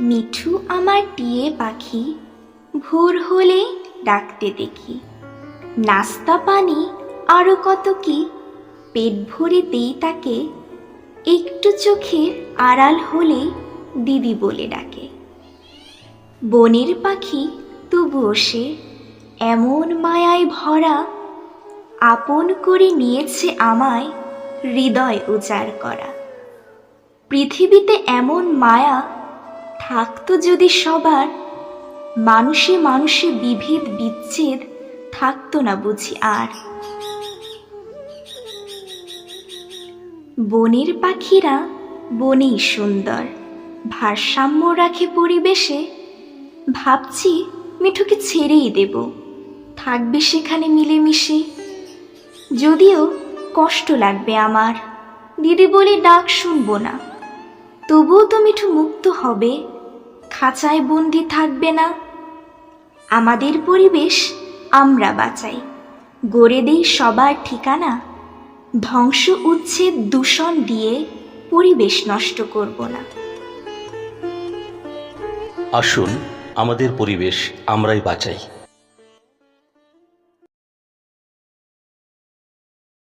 মিঠু আমার টিয়ে পাখি, ভোর হলে ডাকতে দেখি। নাস্তা পানি আরো কত কি, পেট ভরে দেই তাকে। একটু চোখের আড়াল হলে দিদি বলে ডাকে। বনের পাখি তবুও সে এমন মায়ায় ভরা, আপন করে নিয়েছে আমায় হৃদয় উজাড় করা। পৃথিবীতে এমন মায়া থাকতো যদি সবার, মানুষে মানুষে বিভেদ বিচ্ছেদ থাকতো না বুঝি আর। বনের পাখিরা বনেই সুন্দর, ভারসাম্য রাখে পরিবেশে। ভাবছি মিঠুকে ছেড়েই দেব, থাকবে সেখানে মিলেমিশে। যদিও কষ্ট লাগবে আমার, দিদি বলে ডাক শুনবো না, তবুও তো মিঠু মুক্ত হবে, খাঁচায় বন্দি থাকবে না। আমাদের পরিবেশ আমরা বাঁচাই, গড়ে দেই সবার ঠিকানা। ধ্বংস উচ্ছেদ দূষণ দিয়ে পরিবেশ নষ্ট করব না। আসুন আমাদের পরিবেশ আমরাই বাঁচাই।